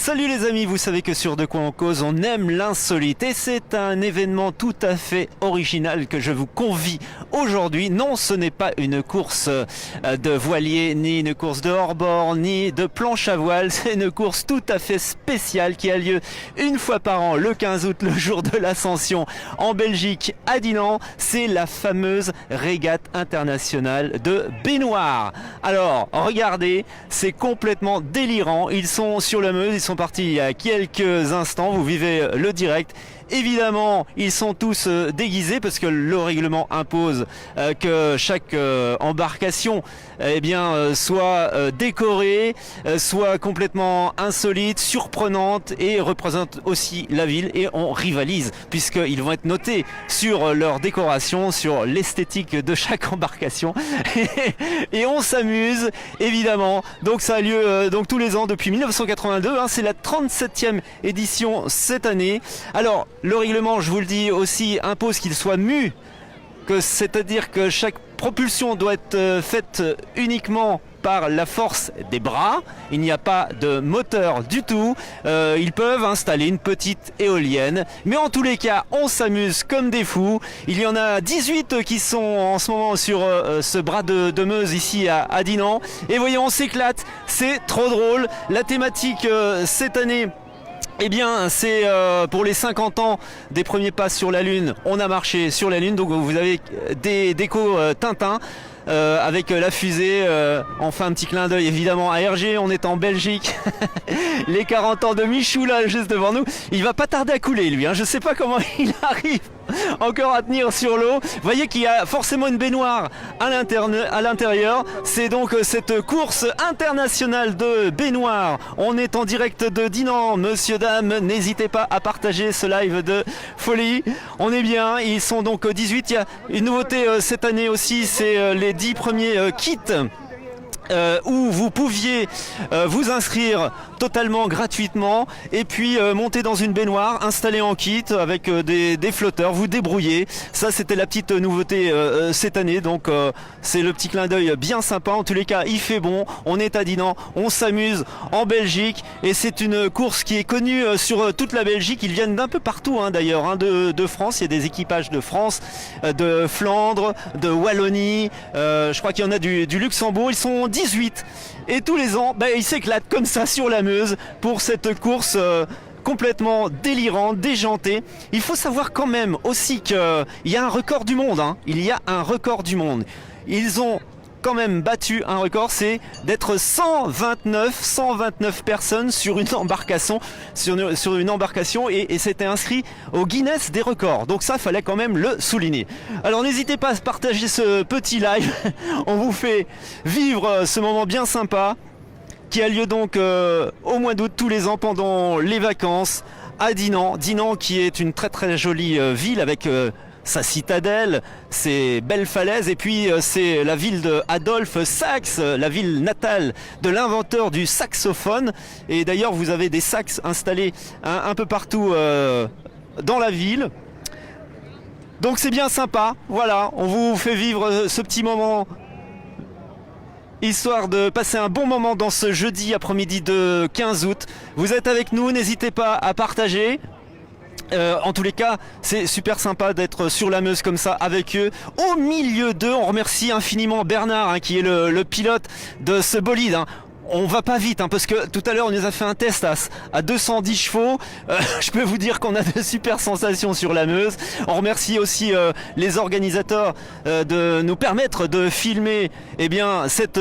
Salut les amis, vous savez que sur De quoi on cause, on aime l'insolite et c'est un événement tout à fait original que je vous convie aujourd'hui. Non, ce n'est pas une course de voilier, ni une course de hors-bord, ni de planche à voile. C'est une course tout à fait spéciale qui a lieu une fois par an, le 15 août, le jour de l'Ascension, en Belgique, à Dinant. C'est la fameuse régate internationale de baignoire. Alors, regardez, c'est complètement délirant. Ils sont sur la Meuse, ils sont partis il y a quelques instants, vous vivez le direct. Évidemment, ils sont tous déguisés parce que le règlement impose que chaque embarcation soit décorée, soit complètement insolite, surprenante et représente aussi la ville. Et on rivalise puisqu'ils vont être notés sur leur décoration, sur l'esthétique de chaque embarcation. Et on s'amuse, évidemment. Donc ça a lieu tous les ans depuis 1982. C'est la 37e édition cette année. Alors, le règlement, je vous le dis aussi, impose qu'il soit mu, c'est-à-dire que chaque propulsion doit être faite uniquement par la force des bras. Il n'y a pas de moteur du tout. Ils peuvent installer une petite éolienne. Mais en tous les cas, on s'amuse comme des fous. Il y en a 18 qui sont en ce moment sur ce bras de Meuse ici à Dinant. Et voyez, on s'éclate. C'est trop drôle. La thématique cette année, c'est pour les 50 ans des premiers pas sur la Lune. On a marché sur la Lune, donc vous avez des décos Tintin avec la fusée. Enfin, un petit clin d'œil évidemment à Hergé. On est en Belgique. Les 40 ans de Michou là, juste devant nous. Il va pas tarder à couler lui. Je sais pas comment il arrive encore à tenir sur l'eau. Vous voyez qu'il y a forcément une baignoire à l'intérieur. C'est donc cette course internationale de baignoire. On est en direct de Dinant, monsieur, dame, n'hésitez pas à partager ce live de folie. On est bien, ils sont donc 18. Il y a une nouveauté cette année aussi, c'est les 10 premiers kits. Où vous pouviez vous inscrire totalement gratuitement et puis monter dans une baignoire installée en kit avec des flotteurs, vous débrouillez. Ça, c'était la petite nouveauté cette année, donc c'est le petit clin d'œil bien sympa. En tous les cas, il fait bon, on est à Dinant, on s'amuse en Belgique et c'est une course qui est connue sur toute la Belgique. Ils viennent d'un peu partout d'ailleurs, de France. Il y a des équipages de France, de Flandre, de Wallonie, je crois qu'il y en a du Luxembourg. Ils sont 18 et tous les ans ils s'éclatent comme ça sur la Meuse pour cette course complètement délirante, déjantée. Il faut savoir quand même aussi qu'il y a un record du monde. Il y a un record du monde. Ils ont quand même battu un record, c'est d'être 129 personnes sur une embarcation, et c'était inscrit au Guinness des records. Donc ça, fallait quand même le souligner. Alors n'hésitez pas à partager ce petit live. On vous fait vivre ce moment bien sympa qui a lieu donc au mois d'août tous les ans pendant les vacances à Dinant. Dinant qui est une très très jolie ville avec sa citadelle, ses belles falaises, et puis c'est la ville de Adolphe Sax, la ville natale de l'inventeur du saxophone. Et d'ailleurs vous avez des sax installés un peu partout dans la ville. Donc c'est bien sympa, voilà, on vous fait vivre ce petit moment histoire de passer un bon moment dans ce jeudi après-midi de 15 août. Vous êtes avec nous, n'hésitez pas à partager. En tous les cas, c'est super sympa d'être sur la Meuse comme ça avec eux. Au milieu d'eux, on remercie infiniment Bernard qui est le pilote de ce bolide. On va pas vite parce que tout à l'heure on nous a fait un test à 210 chevaux. Je peux vous dire qu'on a de super sensations sur la Meuse. On remercie aussi les organisateurs de nous permettre de filmer cette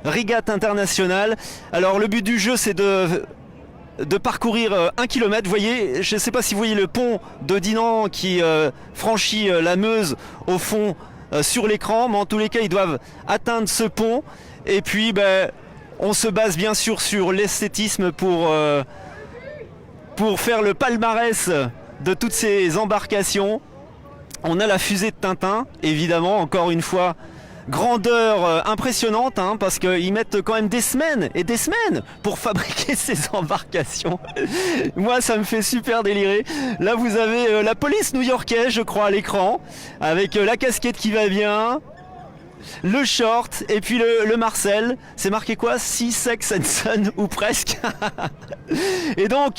régate internationale. Alors le but du jeu, c'est de parcourir 1 kilomètre. Vous voyez, je ne sais pas si vous voyez le pont de Dinant qui franchit la Meuse au fond sur l'écran, mais en tous les cas ils doivent atteindre ce pont. Et puis on se base bien sûr sur l'esthétisme pour faire le palmarès de toutes ces embarcations. On a la fusée de Tintin, évidemment, encore une fois. Grandeur impressionnante parce qu'ils mettent quand même des semaines et des semaines pour fabriquer ces embarcations. Moi ça me fait super délirer. Là vous avez la police new-yorkaise je crois à l'écran avec la casquette qui va bien. le short et puis le Marcel. C'est marqué quoi? Sea Sex and Son ou presque. Et donc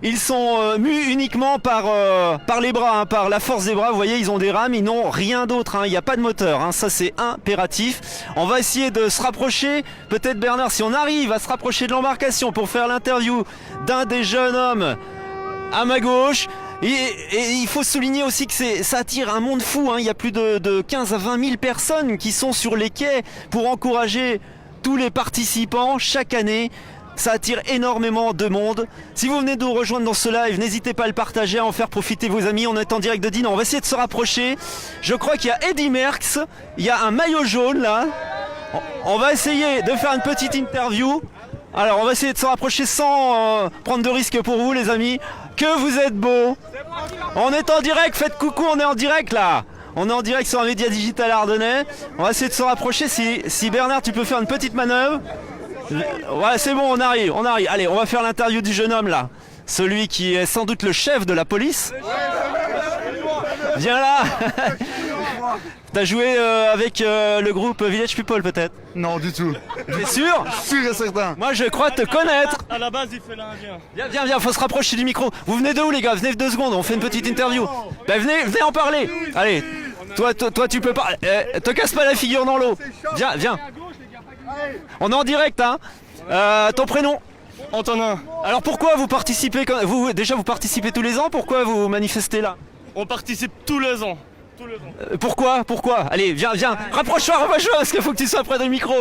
ils sont mus uniquement par les bras, hein, par la force des bras. Vous voyez, ils ont des rames, ils n'ont rien d'autre, hein. Il n'y a pas de moteur, hein. Ça c'est impératif. On va essayer de se rapprocher, peut-être Bernard, si on arrive à se rapprocher de l'embarcation pour faire l'interview d'un des jeunes hommes à ma gauche. Et il faut souligner aussi que ça attire un monde fou, hein. Il y a plus de 15 à 20 000 personnes qui sont sur les quais pour encourager tous les participants chaque année. Ça attire énormément de monde. Si vous venez de nous rejoindre dans ce live, n'hésitez pas à le partager, à en faire profiter vos amis. On est en direct de Dinan. On va essayer de se rapprocher. Je crois qu'il y a Eddy Merckx. Il y a un maillot jaune là. On va essayer de faire une petite interview. Alors on va essayer de se rapprocher sans prendre de risques pour vous les amis. Que vous êtes beaux. On est en direct, faites coucou, on est en direct là. On est en direct sur un média digital ardennais. On va essayer de se rapprocher. Si Bernard tu peux faire une petite manœuvre. Ouais, c'est bon, on arrive. Allez, on va faire l'interview du jeune homme là. Celui qui est sans doute le chef de la police. Viens là. T'as joué avec le groupe Village People peut-être? Non, du tout. T'es sûr? Sûr et certain. Moi je crois te connaître. À la base, il fait l'Indien. Viens, faut se rapprocher du micro. Vous venez de où les gars? Venez 2 secondes, on fait une petite interview. Ben venez en parler. Allez, toi tu peux pas. Te casse pas la figure dans l'eau. Viens. On est en direct, hein. Ton prénom? Antonin. Alors pourquoi vous participez vous participez tous les ans? Pourquoi vous manifestez là? On participe tous les ans. Pourquoi? Allez, viens. Rapproche-toi parce qu'il faut que tu sois près du micro.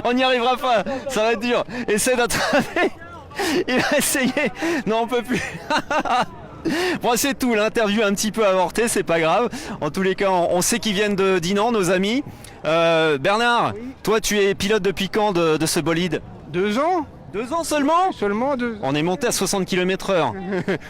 On n'y arrivera pas, ça va être dur. Essaie d'attraper. Il va essayer. Non, on peut plus. Bon, c'est tout, l'interview est un petit peu avortée, c'est pas grave. En tous les cas, on sait qu'ils viennent de Dinan, nos amis. Bernard, oui. Toi tu es pilote depuis quand de ce bolide? 2 ans? 2 ans seulement? Seulement 2 ans. On est monté à 60 km/h.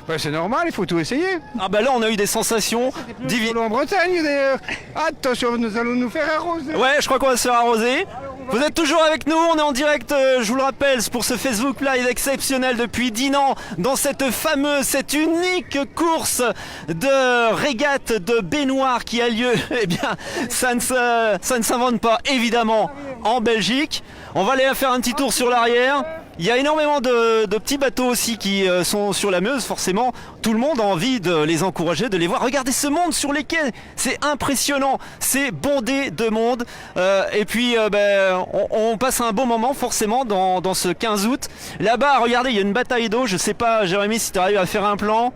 Bah, c'est normal, il faut tout essayer. Ah bah là on a eu des sensations divines. En Bretagne d'ailleurs. Attention, nous allons nous faire arroser. Ouais, je crois qu'on va se faire arroser. Vous êtes toujours avec nous, on est en direct, je vous le rappelle, pour ce Facebook Live exceptionnel depuis Dinan, dans cette unique course de régate de baignoire qui a lieu. Eh bien, ça ne s'invente pas, évidemment, en Belgique. On va aller faire un petit tour sur l'arrière. Il y a énormément de petits bateaux aussi qui sont sur la Meuse, forcément. Tout le monde a envie de les encourager, de les voir. Regardez ce monde sur les quais, c'est impressionnant, c'est bondé de monde. Et puis on passe un bon moment forcément dans ce 15 août. Là-bas, regardez, il y a une bataille d'eau. Je sais pas, Jérémy, si tu arrives à faire un plan.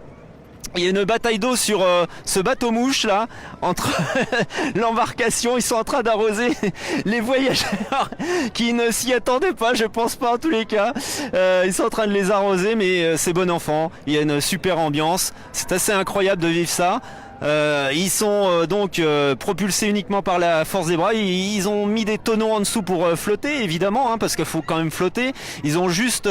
Il y a une bataille d'eau sur ce bateau-mouche là, entre l'embarcation. Ils sont en train d'arroser les voyageurs qui ne s'y attendaient pas, je pense pas en tous les cas. Ils sont en train de les arroser, mais c'est bon enfant. Il y a une super ambiance. C'est assez incroyable de vivre ça. Ils sont donc propulsés uniquement par la force des bras. Ils ont mis des tonneaux en dessous pour flotter, évidemment, hein, parce qu'il faut quand même flotter. Ils ont juste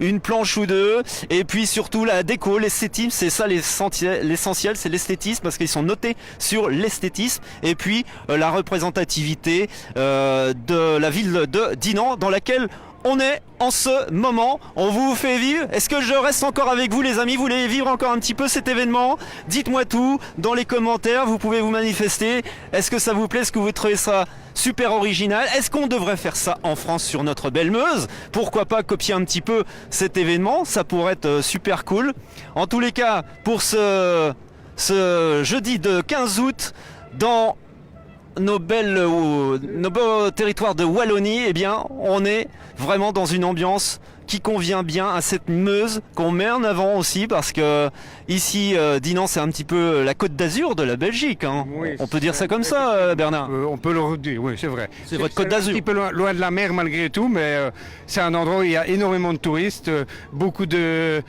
une planche ou deux. Et puis surtout la déco, l'esthétisme, c'est ça l'essentiel, c'est l'esthétisme, parce qu'ils sont notés sur l'esthétisme. Et puis la représentativité de la ville de Dinan, dans laquelle on est en ce moment. On vous fait vivre. Est-ce que je reste encore avec vous les amis? Vous voulez vivre encore un petit peu cet événement? Dites-moi tout dans les commentaires, vous pouvez vous manifester. Est-ce que ça vous plaît? Est-ce que vous trouvez ça super original? Est-ce qu'on devrait faire ça en France sur notre belle Meuse? Pourquoi pas copier un petit peu cet événement? Ça pourrait être super cool. En tous les cas, pour ce jeudi de 15 août, dans nos beaux territoires de Wallonie, eh bien, on est vraiment dans une ambiance qui convient bien à cette Meuse qu'on met en avant aussi, parce que ici, Dinan, c'est un petit peu la Côte d'Azur de la Belgique, hein. Oui, on peut dire ça comme ça, Bernard? On peut le redire, oui, c'est vrai. C'est votre Côte d'Azur. Un petit peu loin de la mer malgré tout, mais c'est un endroit où il y a énormément de touristes, beaucoup de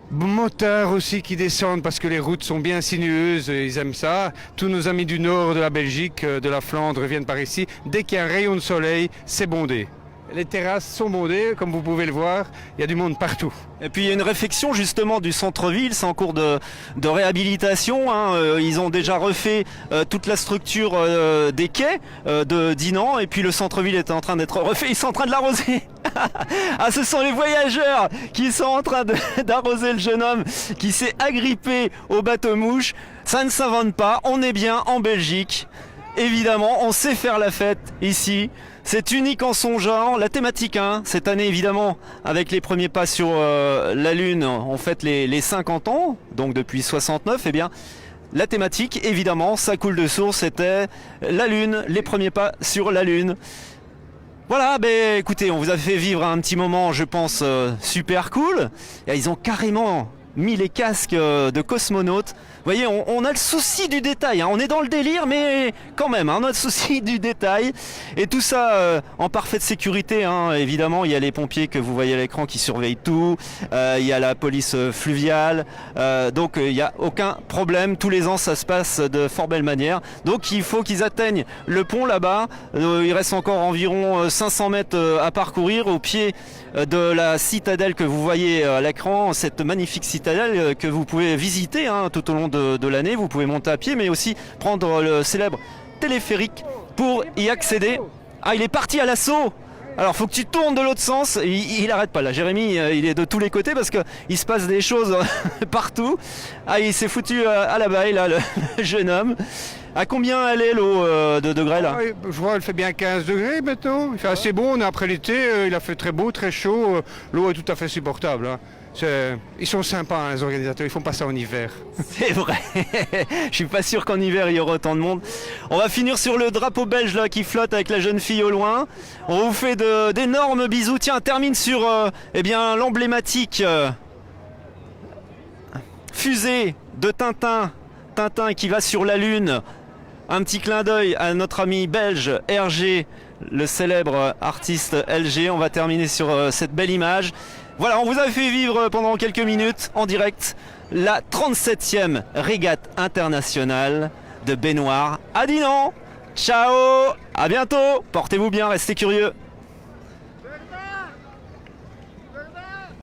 motards aussi qui descendent parce que les routes sont bien sinueuses, ils aiment ça. Tous nos amis du nord de la Belgique, de la Flandre viennent par ici. Dès qu'il y a un rayon de soleil, c'est bondé. Les terrasses sont bondées, comme vous pouvez le voir, il y a du monde partout. Et puis il y a une réfection justement du centre-ville, c'est en cours de réhabilitation, hein. Ils ont déjà refait toute la structure des quais de Dinan, et puis le centre-ville est en train d'être refait, ils sont en train de l'arroser. Ah, ce sont les voyageurs qui sont en train d'arroser le jeune homme qui s'est agrippé au bateau-mouche. Ça ne s'invente pas, on est bien en Belgique. Évidemment, on sait faire la fête ici. C'est unique en son genre. La thématique, hein, cette année, évidemment, avec les premiers pas sur la Lune, on fête les 50 ans, donc depuis 69, eh bien, la thématique, évidemment, ça coule de source, c'était la Lune, les premiers pas sur la Lune. Voilà, ben écoutez, on vous a fait vivre un petit moment, je pense, super cool. Et ils ont carrément mis les casques de cosmonautes. Vous voyez, on a le souci du détail, hein. On est dans le délire, mais quand même, hein, on a le souci du détail. Et tout ça en parfaite sécurité, hein. Évidemment, il y a les pompiers que vous voyez à l'écran qui surveillent tout. Il y a la police fluviale. Donc, il n'y a aucun problème. Tous les ans, ça se passe de fort belle manière. Donc, il faut qu'ils atteignent le pont là-bas. Il reste encore environ 500 mètres à parcourir au pied de la citadelle que vous voyez à l'écran. Cette magnifique citadelle que vous pouvez visiter, hein, tout au long de l'année. Vous pouvez monter à pied, mais aussi prendre le célèbre téléphérique pour y accéder. Ah, il est parti à l'assaut. Alors, faut que tu tournes de l'autre sens. Il arrête pas là. Jérémy, il est de tous les côtés parce que il se passe des choses partout. Ah, il s'est foutu à la baille là, le jeune homme. À combien elle est l'eau de degrés là? Je vois, elle fait bien 15 degrés maintenant. Il fait assez bon. On est après l'été. Il a fait très beau, très chaud. L'eau est tout à fait supportable, hein. Ils sont sympas, hein, les organisateurs, ils font pas ça en hiver. C'est vrai. Je suis pas sûr qu'en hiver il y aura autant de monde. On va finir sur le drapeau belge là qui flotte avec la jeune fille au loin. On vous fait d'énormes bisous. Tiens, termine sur eh bien l'emblématique fusée de Tintin. Tintin qui va sur la Lune. Un petit clin d'œil à notre ami belge Hergé, le célèbre artiste LG. On va terminer sur cette belle image. Voilà, on vous a fait vivre pendant quelques minutes en direct la 37e régate internationale de baignoire à Dinan. Ciao, à bientôt, portez-vous bien, restez curieux.